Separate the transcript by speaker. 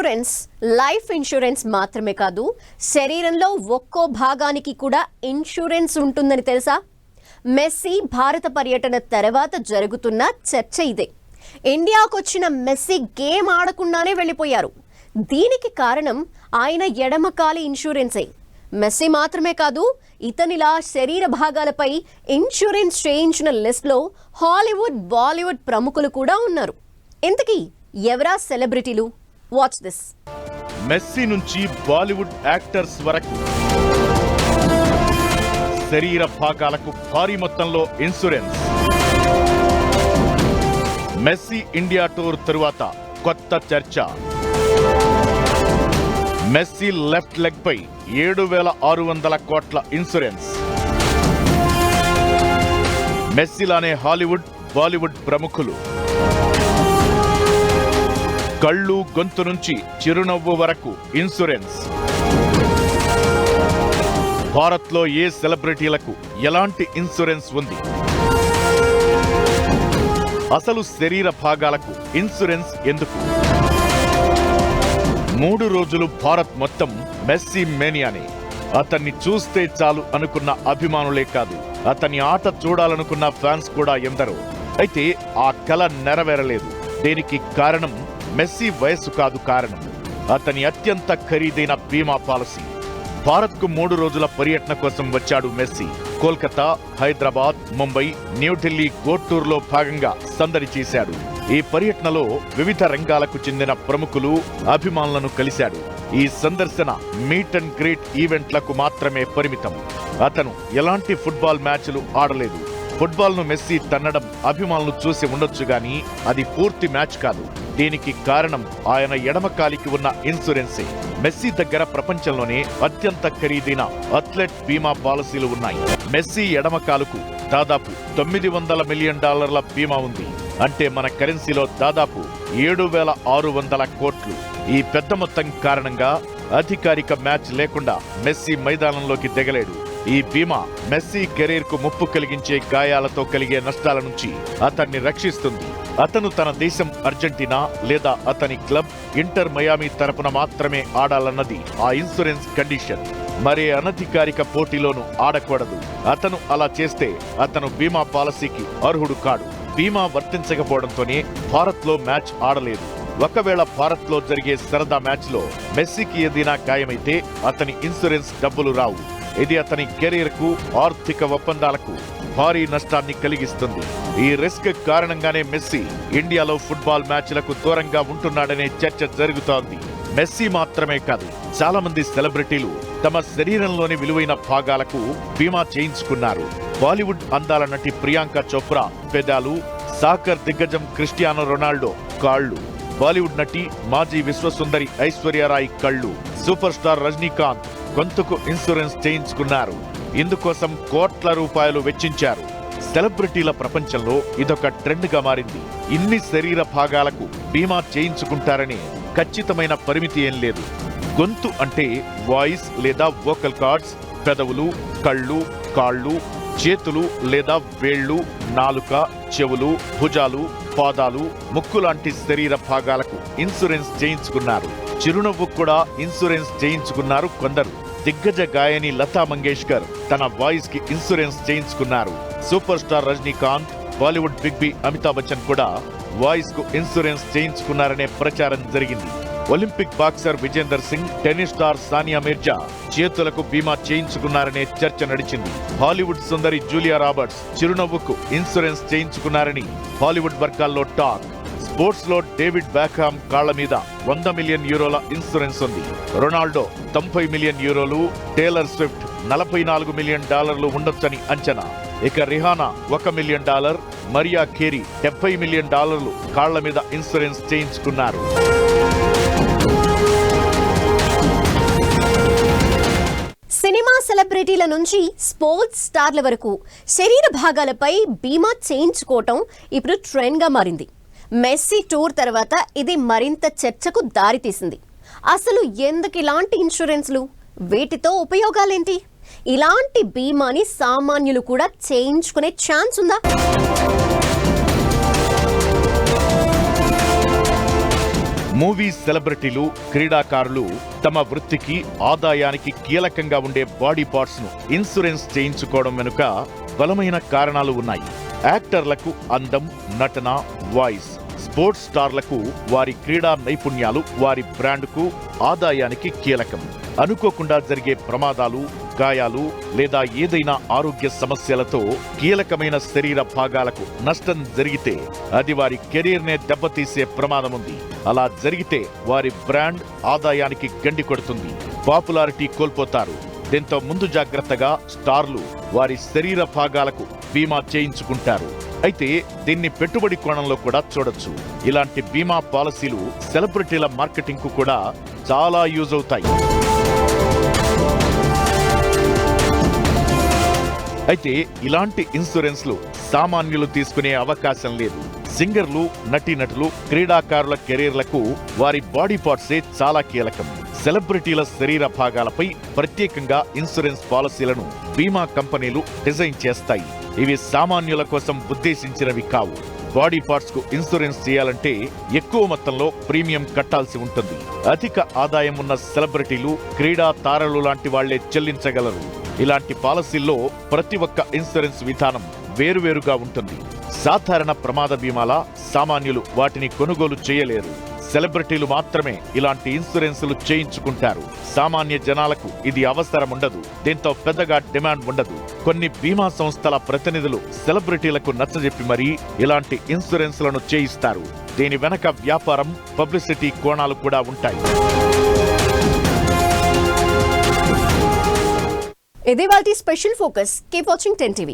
Speaker 1: Insurance life insurance మాత్రమే కాదు, శరీరంలో ఒక్కో భాగానికి కూడా ఇన్సూరెన్స్ ఉంటుందని తెలుసా? మెస్సీ భారత పర్యటన తర్వాత జరుగుతున్న చర్చ ఇదే. ఇండియాకు వచ్చిన మెస్సీ గేమ్ ఆడకుండానే వెళ్ళిపోయారు. దీనికి కారణం ఆయన ఎడమకాలి ఇన్సూరెన్సే. మెస్సీ మాత్రమే కాదు, ఇతనిలా శరీర భాగాలపై ఇన్సూరెన్స్ చేయించిన లిస్ట్లో హాలీవుడ్, బాలీవుడ్ ప్రముఖులు కూడా ఉన్నారు. ఇంతకీ ఎవరా సెలబ్రిటీలు? Watch this.
Speaker 2: మెస్సీ నుంచి బాలీవుడ్ యాక్టర్స్ వరకు శరీర భాగాలకు భారీ మొత్తంలో ఇన్సూరెన్స్. మెస్సీ ఇండియా టూర్ తరువాత కొత్త చర్చ. మెస్సీ లెఫ్ట్ లెగ్ పై 7,600 కోట్ల ఇన్సూరెన్స్. మెస్సీలానే హాలీవుడ్, బాలీవుడ్ ప్రముఖులు. కళ్ళు, గొంతు నుంచి చిరునవ్వు వరకు ఇన్సూరెన్స్. భారత్లో ఏ సెలబ్రిటీలకు ఎలాంటి ఇన్సూరెన్స్ ఉంది? అసలు శరీర భాగాలకు ఇన్సూరెన్స్ ఎందుకు? 3 రోజులు భారత్ మొత్తం మెస్సీ మేనియానే. అతన్ని చూస్తే చాలు అనుకున్న అభిమానులే కాదు, అతని ఆట చూడాలనుకున్న ఫ్యాన్స్ కూడా ఎందరో. అయితే ఆ కల నెరవేరలేదు. దీనికి కారణం మెస్సీ వయస్సు కాదు కారణం, అతని అత్యంత ఖరీదైన బీమా పాలసీ. భారత్కు 3 రోజుల పర్యటన కోసం వచ్చాడు messy. Kolkata, Hyderabad, Mumbai, New Delhi goat tour లో భాగంగా సందడి చేశాడు. ఈ పర్యటనలో వివిధ రంగాలకు చెందిన ప్రముఖులు, అభిమానులను కలిశాడు. ఈ సందర్శన మీట్ అండ్ గ్రీట్ ఈవెంట్లకు మాత్రమే పరిమితం. అతను ఎలాంటి ఫుట్బాల్ మ్యాచ్లు ఆడలేదు. ఫుట్బాల్ ను మెస్సీ తన్నడం అభిమానులు చూసి ఉండొచ్చు గానీ అది పూర్తి మ్యాచ్ కాదు. దీనికి కారణం ఆయన ఎడమకాలికి ఉన్న ఇన్సూరెన్సే. మెస్సీ దగ్గర ప్రపంచంలోనే అత్యంత ఖరీదైన అథ్లెట్ బీమా పాలసీలు ఉన్నాయి. మెస్సీ ఎడమకాలుకు దాదాపు $900 మిలియన్ బీమా ఉంది. అంటే మన కరెన్సీలో దాదాపు 7,600 కోట్లు. ఈ పెద్ద మొత్తం కారణంగా అధికారిక మ్యాచ్ లేకుండా మెస్సీ మైదానంలోకి దిగలేడు. ఈ బీమా మెస్సీ కెరీర్ కు ముప్పు కలిగించే గాయాలతో కలిగే నష్టాల నుంచి అతన్ని రక్షిస్తుంది. అతను తన దేశం అర్జెంటీనా లేదా అతని క్లబ్ ఇంటర్ మయామి తరపున మాత్రమే ఆడాలన్నది ఆ ఇన్సూరెన్స్ కండిషన్. మరే అనధికారిక పోటీలోనూ ఆడకూడదు. అతను అలా చేస్తే అతను బీమా పాలసీకి అర్హుడు కాడు. బీమా వర్తించకపోవడంతోనే భారత్ లో మ్యాచ్ ఆడలేదు. ఒకవేళ భారత్ లో జరిగే సరదా మ్యాచ్ లో మెస్సీకి ఏదైనా గాయమైతే అతని ఇన్సూరెన్స్ డబ్బులు రావు. ఇది అతని కెరీర్ కు, ఆర్థిక ఒప్పందాలకు భారీ నష్టాన్ని కలిగిస్తుంది. ఈ రిస్క్ కారణంగానే మెస్సీ ఇండియాలో ఫుట్బాల్ మ్యాచ్లకు దూరంగా ఉంటున్నాడనే చర్చ జరుగుతోంది. మెస్సీ మాత్రమే కాదు, చాలా మంది సెలబ్రిటీలు తమ శరీరంలోని విలువైన భాగాలకు బీమా చేయించుకున్నారు. బాలీవుడ్ అందాల నటి ప్రియాంక చోప్రా పెదాలు, సాకర్ దిగ్గజం క్రిస్టియానో రొనాల్డో కాళ్ళు, బాలీవుడ్ నటి మాజీ విశ్వసుందరి ఐశ్వర్యరాయ్ కళ్ళు, సూపర్ స్టార్ రజనీకాంత్ గొంతుకు ఇన్సూరెన్స్ చేయించుకున్నారు. ఇందుకోసం కోట్ల రూపాయలు వెచ్చించారు. సెలబ్రిటీల ప్రపంచంలో ఇదొక ట్రెండ్ గా మారింది. ఇన్ని శరీర భాగాలకు బీమా చేయించుకుంటారని ఖచ్చితమైన పరిమితి ఏం లేదు. గొంతు అంటే వాయిస్ లేదా వోకల్ కార్డ్స్, పెదవులు, కళ్ళు, కాళ్ళు, చేతులు లేదా వేళ్లు, నాలుక, చెవులు, భుజాలు, పాదాలు, ముక్కు లాంటి శరీర భాగాలకు ఇన్సూరెన్స్ చేయించుకున్నారు. చిరునవ్వు కూడా ఇన్సూరెన్స్ చేయించుకున్నారు కొందరు. దిగ్గజ గాయని లతా మంగేష్కర్ తన వాయిస్ కి ఇన్సూరెన్స్ చేయించుకున్నారు. Super star Rajinikanth, Bollywood big B Amitabh Bachchan కూడా వాయిస్ కు ఇన్సూరెన్స్ చేయించుకున్నారనే ప్రచారం జరిగింది. Olympic boxer Vijender Singh, tennis star Sania Mirza చేతులకు బీమా చేయించుకున్నారనే చర్చ నడిచింది. హాలీవుడ్ సుందరి జూలియా రాబర్ట్స్ చిరునవ్వుకు ఇన్సూరెన్స్ చేయించుకున్నారని హాలీవుడ్ వర్గాల్లో టాక్. స్పోర్ట్స్ లో డేవిడ్ బెకామ్ కాళ్ల మీద €100 మిలియన్ ఇన్సూరెన్స్ ఉంది. Ronaldo €90 million, Taylor Swift $44 million ఉండొచ్చని అంచనా. ఇక Rihanna $1 million, Mariah Carey $70 million కాళ్ల మీద ఇన్సూరెన్స్ చేయించుకున్నారు.
Speaker 1: సినిమా సెలబ్రిటీల నుంచి స్పోర్ట్స్ స్టార్ల వరకు శరీర భాగాలపై బీమా చేయించుకోవటం ఇప్పుడు ట్రెండ్ గా మారింది. మెస్సీ టూర్ తర్వాత ఇది మరింత చర్చకు దారితీసింది. అసలు ఎందుకు ఇలాంటి ఇన్సూరెన్స్లు? వీటితో ఉపయోగాలేంటి? ఇలాంటి బీమాని సామాన్యులు కూడా చేయించుకునే ఛాన్స్ ఉందా?
Speaker 2: మూవీ సెలబ్రిటీలు, క్రీడాకారులు తమ వృత్తికి, ఆదాయానికి కీలకంగా ఉండే బాడీ పార్ట్స్ ను ఇన్సూరెన్స్ చేయించుకోవడం వెనుక బలమైన కారణాలు ఉన్నాయి. యాక్టర్లకు అందం, నటన, వాయిస్, స్పోర్ట్స్ స్టార్లకు వారి క్రీడా నైపుణ్యాలు వారి బ్రాండ్కు, ఆదాయానికి కీలకం. అనుకోకుండా జరిగే ప్రమాదాలు, గాయాలు లేదా ఏదైనా ఆరోగ్య సమస్యలతో కీలకమైన శరీర భాగాలకు నష్టం జరిగితే అది వారి కెరీర్నే దెబ్బతీసే ప్రమాదం ఉంది. అలా జరిగితే వారి బ్రాండ్, ఆదాయానికి గండి కొడుతుంది, పాపులారిటీ కోల్పోతారు. దీంతో ముందు జాగ్రత్తగా స్టార్లు వారి శరీర భాగాలకు బీమా చేయించుకుంటారు. అయితే దీన్ని పెట్టుబడి కోణంలో కూడా చూడొచ్చు. ఇలాంటి బీమా పాలసీలు సెలబ్రిటీల మార్కెటింగ్ కు కూడా చాలా యూజ్ అవుతాయి. అయితే ఇలాంటి ఇన్సూరెన్స్లు సామాన్యులు తీసుకునే అవకాశం లేదు. సింగర్లు, నటీనటులు, క్రీడాకారుల కెరీర్లకు వారి బాడీ పార్ట్సే చాలా కీలకం. సెలబ్రిటీల శరీర భాగాలపై ప్రత్యేకంగా ఇన్సూరెన్స్ పాలసీలను బీమా కంపెనీలు డిజైన్ చేస్తాయి. ఇవి సామాన్యుల కోసం ఉద్దేశించినవి కావు. బాడీ పార్ట్స్ కు ఇన్సూరెన్స్ చేయాలంటే ఎక్కువ మొత్తంలో ప్రీమియం కట్టాల్సి ఉంటుంది. అధిక ఆదాయం ఉన్న సెలబ్రిటీలు, క్రీడా తారలు లాంటి వాళ్లే చెల్లించగలరు. ఇలాంటి పాలసీల్లో ప్రతి ఒక్క ఇన్సూరెన్స్ విధానం వేరువేరుగా ఉంటుంది. సాధారణ ప్రమాద బీమాలా సామాన్యులు వాటిని కొనుగోలు చేయలేరు. సెలబ్రిటీలు మాత్రమే ఇలాంటి ఇన్సూరెన్సులు చేయించుకుంటారు. సామాన్య జనాలకు ఇది అవసరముండదు. దీంతో పెద్దగా డిమాండ్ ఉండదు. కొన్ని బీమా సంస్థల ప్రతినిధులు సెలబ్రిటీలకు నచ్చజెప్పి మరీ ఇలాంటి ఇన్సూరెన్సులను చేయిస్తారు. దీని వెనక వ్యాపారం, పబ్లిసిటీ కోణాలు కూడా ఉంటాయి.
Speaker 1: ఇది వాటి special focus. Keep watching 10 TV.